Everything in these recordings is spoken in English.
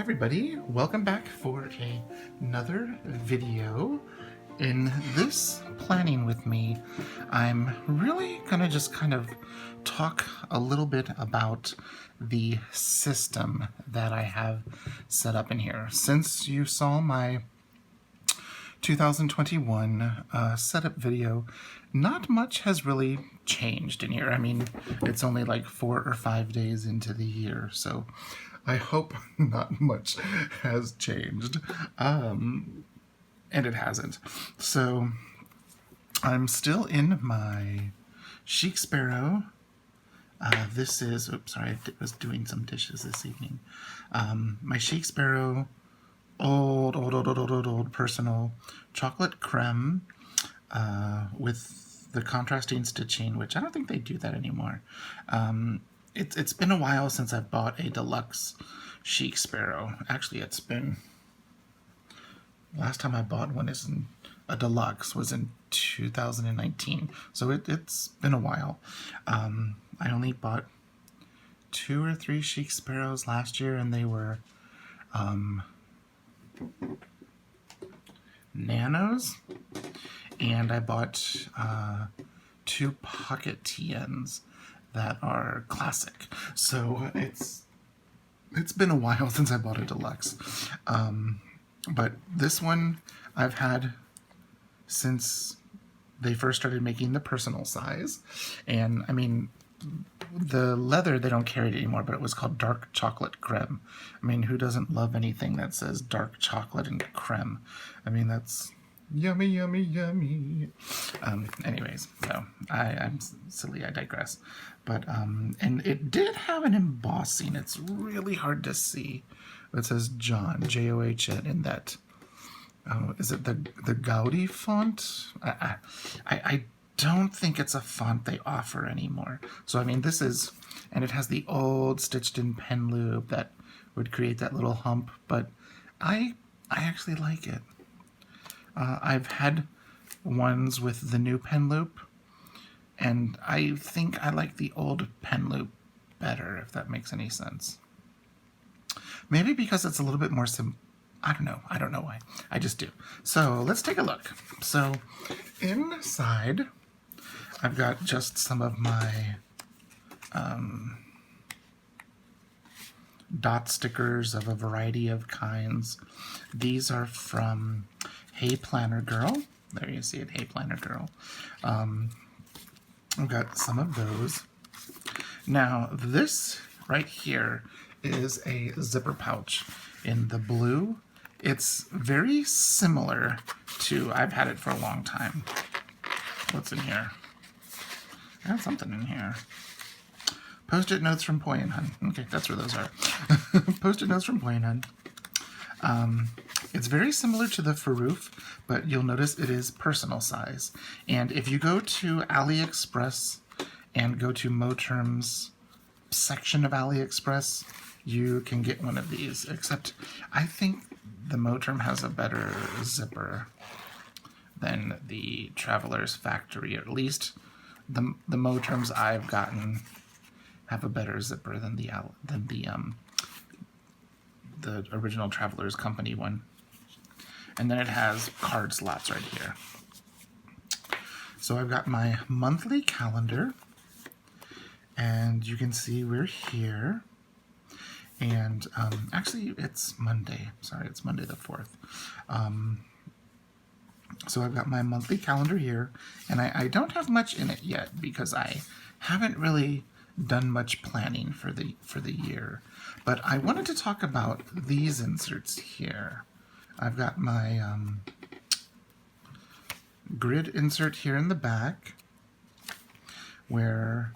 everybody, welcome back for another video. In this planning with me, I'm really gonna just kind of talk a little bit about the system that I have set up in here. Since you saw my 2021 setup video, not much has really changed in here. I mean, it's only like 4 or 5 days into the year, so I hope not much has changed, and it hasn't. So I'm still in my Chic Sparrow. This is, oops, sorry, I was doing some dishes this evening. My Chic Sparrow old personal chocolate creme with the contrasting stitching, which I don't think they do that anymore. It's been a while since I've bought a Deluxe Chic Sparrow. Actually, it's been, last time I bought one a Deluxe was in 2019, so it's been a while. I only bought 2 or 3 Chic Sparrows last year, and they were nanos, and I bought 2 pocket TNs that are classic. So it's been a while since I bought a Deluxe, but this one I've had since they first started making the personal size. And I mean, the leather, they don't carry it anymore, but it was called dark chocolate creme. I mean, who doesn't love anything that says dark chocolate and creme? I mean, that's yummy, yummy, yummy. Anyways, so I'm silly, I digress. But, and it did have an embossing. It's really hard to see. It says John, J-O-H-N, in that, is it the Gaudi font? I don't think it's a font they offer anymore. So, I mean, this is, and it has the old stitched in pen loop that would create that little hump, but I actually like it. I've had ones with the new pen loop, and I think I like the old pen loop better, if that makes any sense. Maybe because it's a little bit more I don't know why. I just do. So let's take a look. So inside, I've got just some of my dot stickers of a variety of kinds. These are from Hey Planner Girl. There you see it, Hey Planner Girl. I've got some of those. Now, this right here is a zipper pouch in the blue. It's very similar to, I've had it for a long time. What's in here? I got something in here. Post-it notes from Poi and Hun. Okay, that's where those are. Post-it notes from Poi and Hun. It's very similar to the Faroof, but you'll notice it is personal size. And if you go to AliExpress and go to Moterm's section of AliExpress, you can get one of these, except I think the Moterm has a better zipper than the Traveler's Factory, or at least the Moterms I've gotten have a better zipper than the original Traveler's Company one. And then it has card slots right here. So I've got my monthly calendar, and you can see we're here. And actually, it's Monday. Sorry, it's Monday the 4th. So I've got my monthly calendar here, and I don't have much in it yet because I haven't really done much planning for the year. But I wanted to talk about these inserts here. I've got my grid insert here in the back, where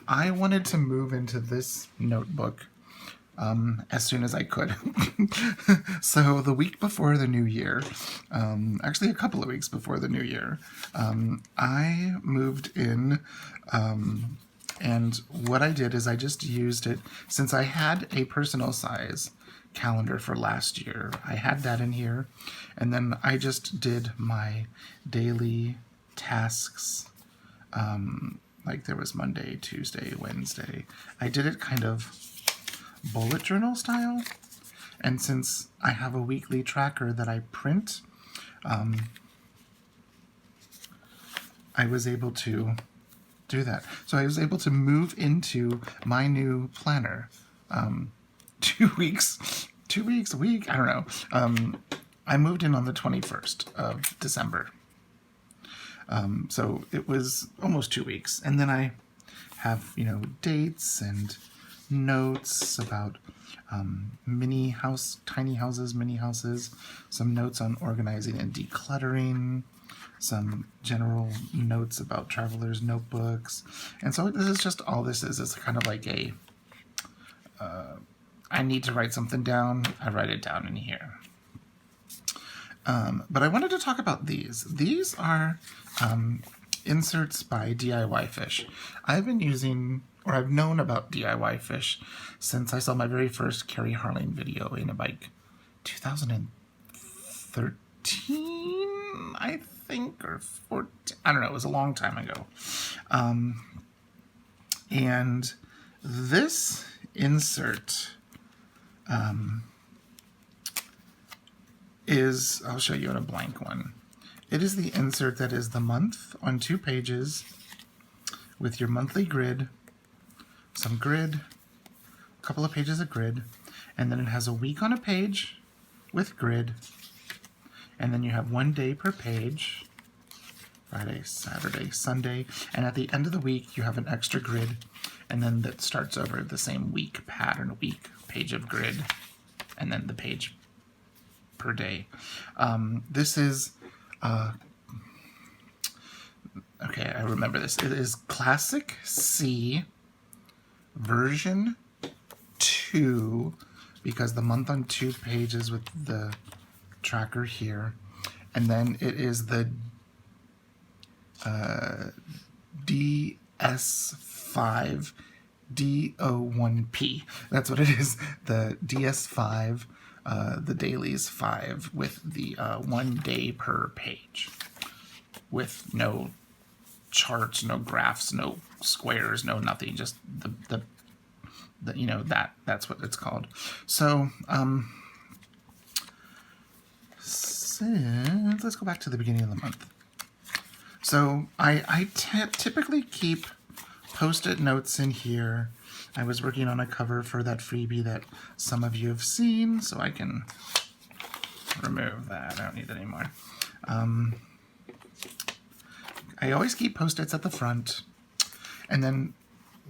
I wanted to move into this notebook as soon as I could. So the week before the new year, actually a couple of weeks before the new year, I moved in, and what I did is I just used it, since I had a personal size calendar for last year. I had that in here, and then I just did my daily tasks, like there was Monday, Tuesday, Wednesday. I did it kind of bullet journal style, And since I have a weekly tracker that I print, I was able to do that. So I was able to move into my new planner 2 weeks, a week, I don't know. I moved in on the 21st of December. So it was almost 2 weeks. And then I have, you know, dates and notes about tiny houses, mini houses, some notes on organizing and decluttering, some general notes about travelers' notebooks. And so this is just all this is. It's kind of like a, I need to write something down, I write it down in here. But I wanted to talk about these. These are inserts by DIYFISH. I've been using, or I've known about DIYFISH since I saw my very first Carrie Harling video in like 2013, I think, or 14. I don't know. It was a long time ago. And this insert is, I'll show you in a blank one. It is the insert that is the month on 2 pages with your monthly grid, some grid, a couple of pages of grid, and then it has a week on a page with grid, and then you have 1 day per page, Friday, Saturday, Sunday, and at the end of the week you have an extra grid, and then that starts over the same week pattern, week, page of grid, and then the page per day. This is okay, I remember this. It is ClassicC version 2, because the month on 2 pages with the tracker here, and then it is the DS5 DO1P. That's what it is. The DS5. The dailies 5 with the 1 day per page, with no charts, no graphs, no squares, no nothing, just the you know, that's what it's called. So let's go back to the beginning of the month. So I typically keep post-it notes in here. I was working on a cover for that freebie that some of you have seen, so I can remove that. I don't need it anymore. I always keep post-its at the front, and then,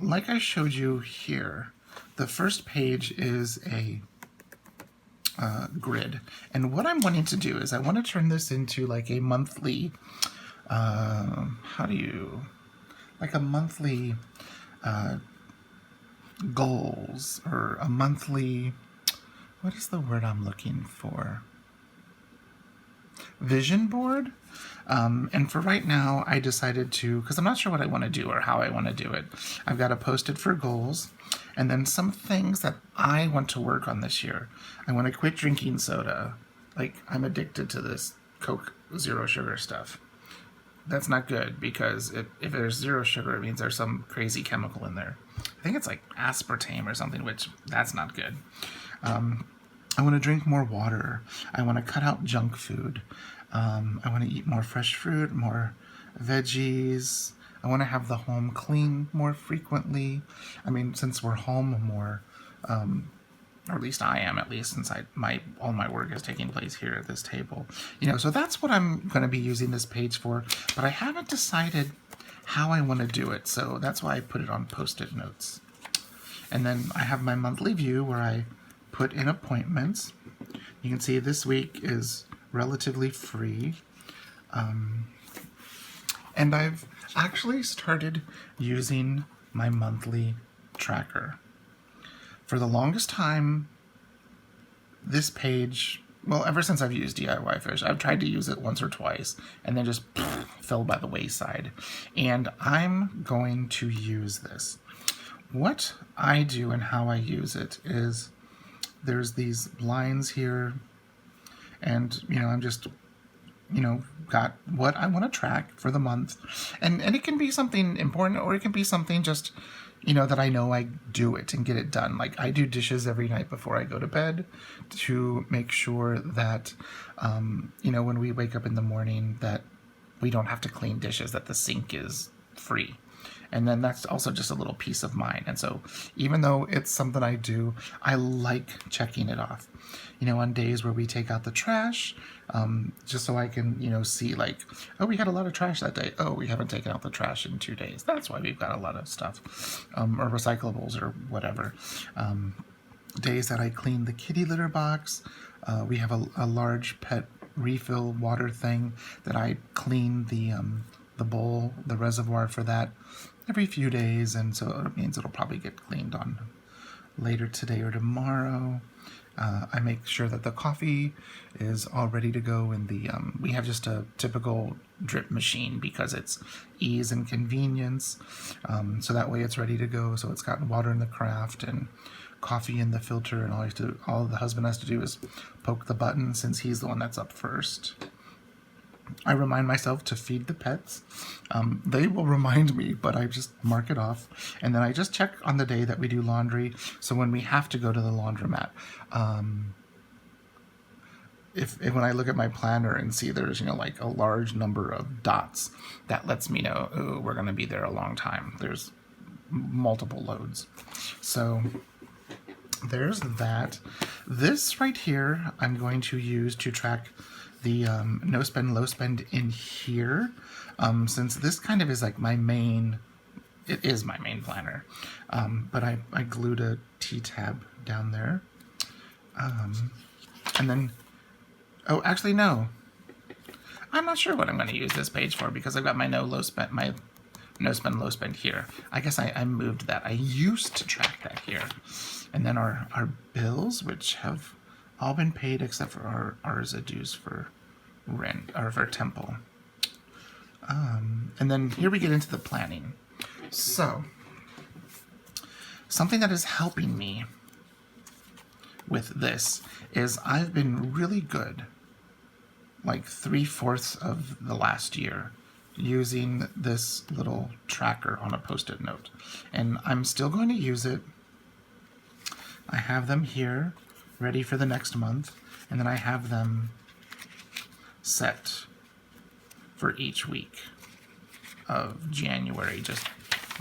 like I showed you here, the first page is a grid. And what I'm wanting to do is I want to turn this into like a monthly, like a monthly goals, or a monthly, what is the word I'm looking for? Vision board. And for right now, I decided to, because I'm not sure what I want to do or how I want to do it. I've got a post-it for goals, and then some things that I want to work on this year. I want to quit drinking soda. Like, I'm addicted to this Coke zero sugar stuff. That's not good, because if there's zero sugar, it means there's some crazy chemical in there. I think it's like aspartame or something, which that's not good. I want to drink more water. I want to cut out junk food. I want to eat more fresh fruit, more veggies. I want to have the home clean more frequently. I mean, since we're home more, or at least I am, since all my work is taking place here at this table. You know, so that's what I'm going to be using this page for, but I haven't decided how I want to do it, so that's why I put it on post-it notes. And then I have my monthly view where I put in appointments. You can see this week is relatively free. And I've actually started using my monthly tracker. For the longest time, this page, well, ever since I've used DIYFISH, I've tried to use it once or twice, and then just fell by the wayside. And I'm going to use this. What I do and how I use it is, there's these lines here, and, you know, I'm just you know, got what I want to track for the month. And it can be something important, or it can be something just, you know, that I know I do it and get it done. Like I do dishes every night before I go to bed to make sure that, you know, when we wake up in the morning that we don't have to clean dishes, that the sink is free. And then that's also just a little peace of mind. And so even though it's something I do, I like checking it off. You know, on days where we take out the trash, just so I can, you know, see like, oh, we had a lot of trash that day. Oh, we haven't taken out the trash in 2 days. That's why we've got a lot of stuff, or recyclables or whatever. Days that I clean the kitty litter box. We have a large pet refill water thing that I clean the bowl, the reservoir for that every few days, and so it means it'll probably get cleaned on later today or tomorrow. I make sure that the coffee is all ready to go in the, we have just a typical drip machine because it's ease and convenience. So that way it's ready to go. So it's got water in the carafe and coffee in the filter, and all the husband has to do is poke the button since he's the one that's up first. I remind myself to feed the pets. They will remind me, but I just mark it off. And then I just check on the day that we do laundry. So when we have to go to the laundromat, if when I look at my planner and see there's, you know, like a large number of dots, that lets me know, oh, we're going to be there a long time. There's multiple loads. So there's that. This right here I'm going to use to track the no spend, low spend in here, since this kind of is like my main, it is my main planner, but I glued a T-tab down there, and then, oh, actually no, I'm not sure what I'm going to use this page for because I've got my no spend, low spend here. I guess I moved that. I used to track that here, and then our bills, which have all been paid except for our residues for rent or for temple. And then here we get into the planning. So something that is helping me with this is I've been really good, like 3/4 of the last year, using this little tracker on a post-it note, and I'm still going to use it. I have them here ready for the next month, and then I have them set for each week of January, just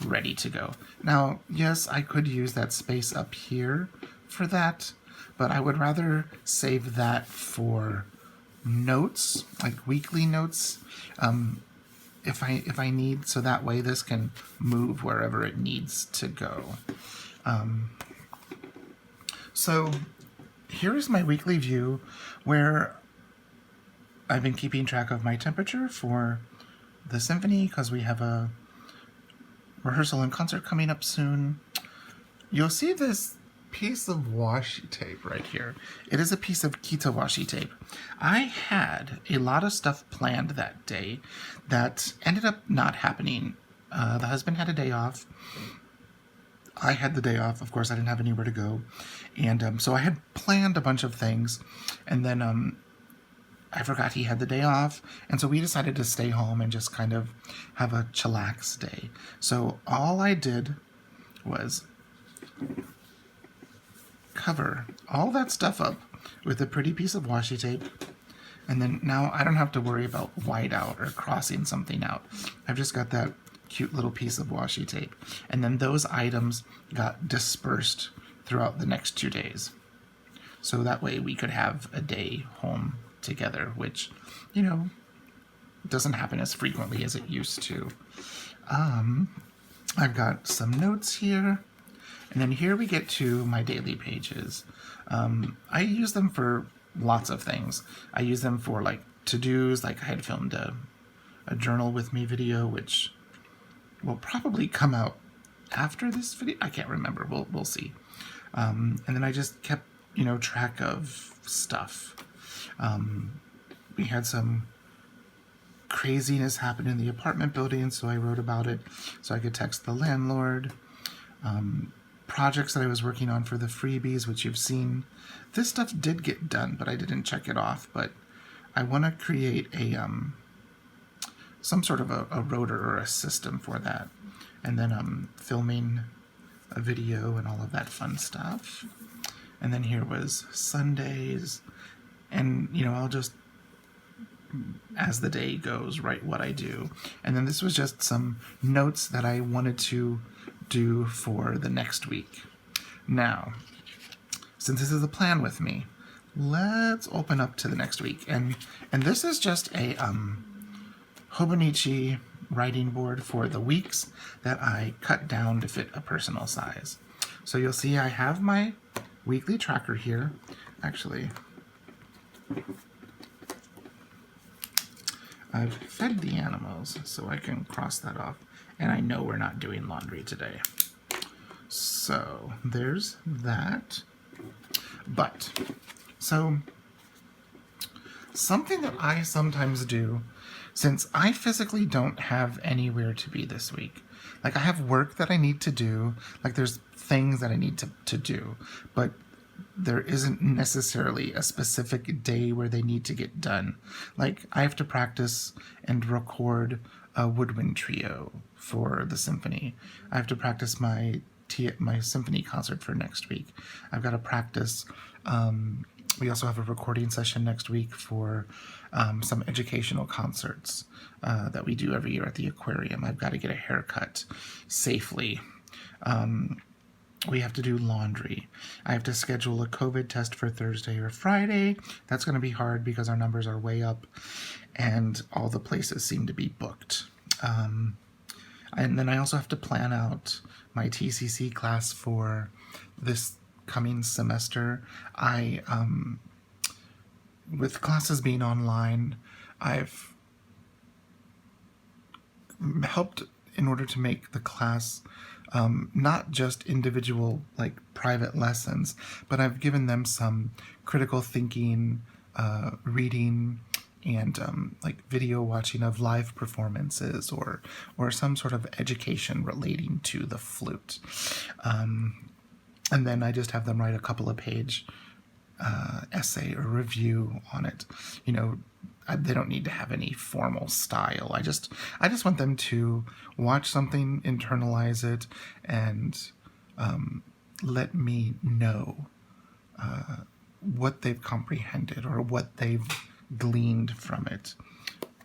ready to go. Now, yes, I could use that space up here for that, but I would rather save that for notes, like weekly notes, if I need, so that way this can move wherever it needs to go. So here is my weekly view where I've been keeping track of my temperature for the symphony because we have a rehearsal and concert coming up soon. You'll see this piece of washi tape right here. It is a piece of Kita washi tape. I had a lot of stuff planned that day that ended up not happening. The husband had a day off. I had the day off. Of course, I didn't have anywhere to go. And so I had planned a bunch of things. And then I forgot he had the day off. And so we decided to stay home and just kind of have a chillax day. So all I did was cover all that stuff up with a pretty piece of washi tape. And then now I don't have to worry about whiteout or crossing something out. I've just got that cute little piece of washi tape. And then those items got dispersed throughout the next 2 days. So that way we could have a day home together, which, you know, doesn't happen as frequently as it used to. I've got some notes here. And then here we get to my daily pages. I use them for lots of things. I use them for like to-dos, like I had filmed a journal with me video, which will probably come out after this video. I can't remember. We'll see. And then I just kept, you know, track of stuff. We had some craziness happen in the apartment building, so I wrote about it so I could text the landlord. Projects that I was working on for the freebies, which you've seen. This stuff did get done, but I didn't check it off. But I want to create a some sort of a rotor or a system for that, and then filming a video and all of that fun stuff. And then here was Sundays, and I'll just, as the day goes, write what I do. And then this was just some notes that I wanted to do for the next week. Now, since this is a plan with me, let's open up to the next week. And this is just a Hobonichi writing board for the weeks that I cut down to fit a personal size. So you'll see I have my weekly tracker here. Actually, I've fed the animals, so I can cross that off. And I know we're not doing laundry today. So there's that. But, so something that I sometimes do, since I physically don't have anywhere to be this week, like I have work that I need to do, like there's things that I need to do, but there isn't necessarily a specific day where they need to get done. Like I have to practice and record a woodwind trio for the symphony. I have to practice my symphony concert for next week. I've got to practice. We also have a recording session next week for some educational concerts that we do every year at the aquarium. I've got to get a haircut safely. We have to do laundry. I have to schedule a COVID test for Thursday or Friday. That's going to be hard because our numbers are way up and all the places seem to be booked. And then I also have to plan out my TCC class for this coming semester. With classes being online, I've helped in order to make the class not just individual, like private lessons, but I've given them some critical thinking, reading, and like video watching of live performances or some sort of education relating to the flute. And then I just have them write a couple of page essay or review on it. They don't need to have any formal style. I just want them to watch something, internalize it, and let me know what they've comprehended or what they've gleaned from it.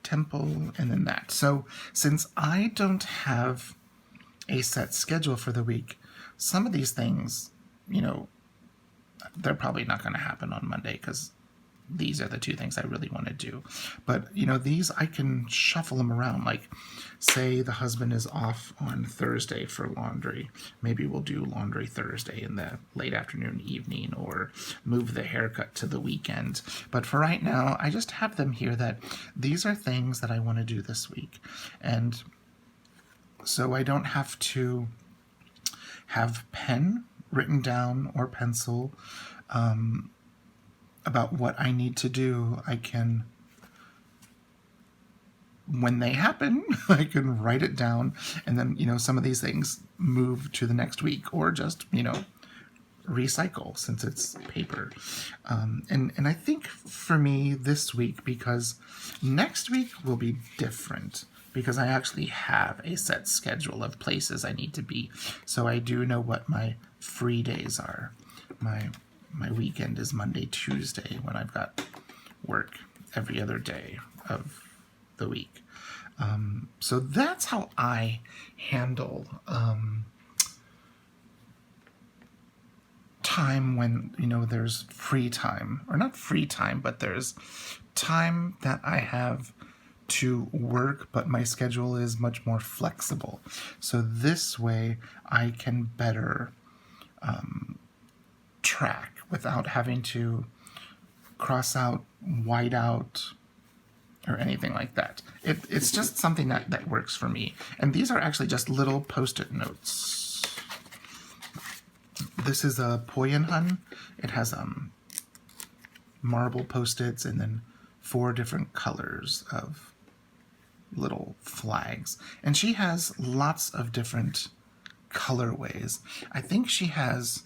Tempo, and then that. So since I don't have a set schedule for the week, some of these things, they're probably not going to happen on Monday because these are the two things I really want to do. But, these I can shuffle them around. Like, say the husband is off on Thursday for laundry. Maybe we'll do laundry Thursday in the late afternoon, evening, or move the haircut to the weekend. But for right now, I just have them here that these are things that I want to do this week. And so I don't have to have pen written down or pencil about what I need to do. I can, when they happen, I can write it down, and then, some of these things move to the next week, or just, recycle since it's paper. And I think for me this week, because next week will be different, because I actually have a set schedule of places I need to be. So I do know what my free days are. My weekend is Monday, Tuesday, when I've got work every other day of the week. So that's how I handle time when, there's free time. Or not free time, but there's time that I have to work, but my schedule is much more flexible. So this way I can better track without having to cross out, white out, or anything like that. It's just something that works for me. And these are actually just little Post-it notes. This is a Poyenhun. It has marble Post-its and then 4 different colors of little flags. And she has lots of different colorways. I think she has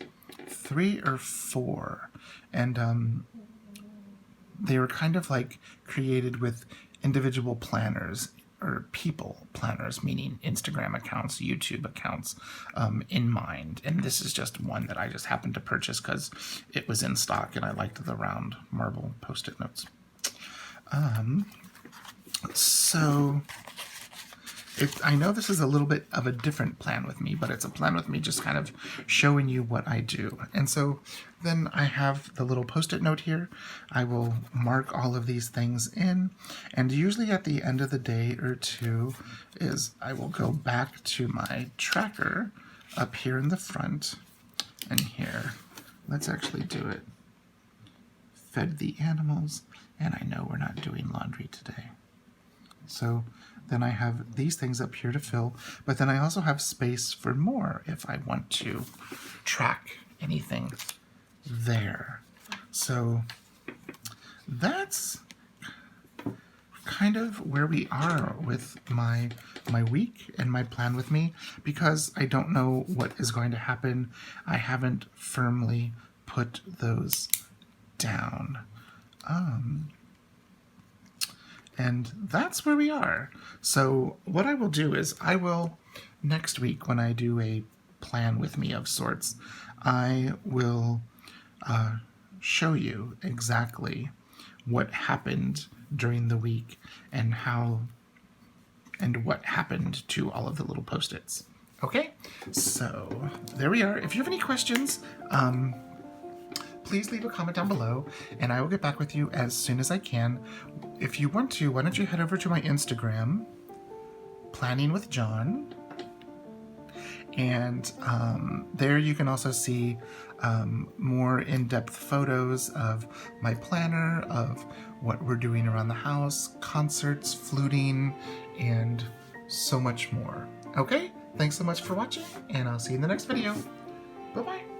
3 or 4. And they were kind of like created with individual planners, or people planners, meaning Instagram accounts, YouTube accounts, in mind. And this is just one that I just happened to purchase because it was in stock and I liked the round marble Post-it notes. So I know this is a little bit of a different plan with me, but it's a plan with me just kind of showing you what I do. And so then I have the little Post-it note here. I will mark all of these things in, and usually at the end of the day or two is I will go back to my tracker up here in the front, and here, let's actually do it. Fed the animals, and I know we're not doing laundry today. So then I have these things up here to fill, but then I also have space for more if I want to track anything there. So that's kind of where we are with my week and my plan with me, because I don't know what is going to happen. I haven't firmly put those down. And that's where we are. So what I will do is I will, next week when I do a plan with me of sorts, I will show you exactly what happened during the week and what happened to all of the little Post-its. Okay, so there we are. If you have any questions, please leave a comment down below, and I will get back with you as soon as I can. If you want to, why don't you head over to my Instagram, Planning with John, and there you can also see more in-depth photos of my planner, of what we're doing around the house, concerts, fluting, and so much more. Okay, thanks so much for watching, and I'll see you in the next video. Bye-bye.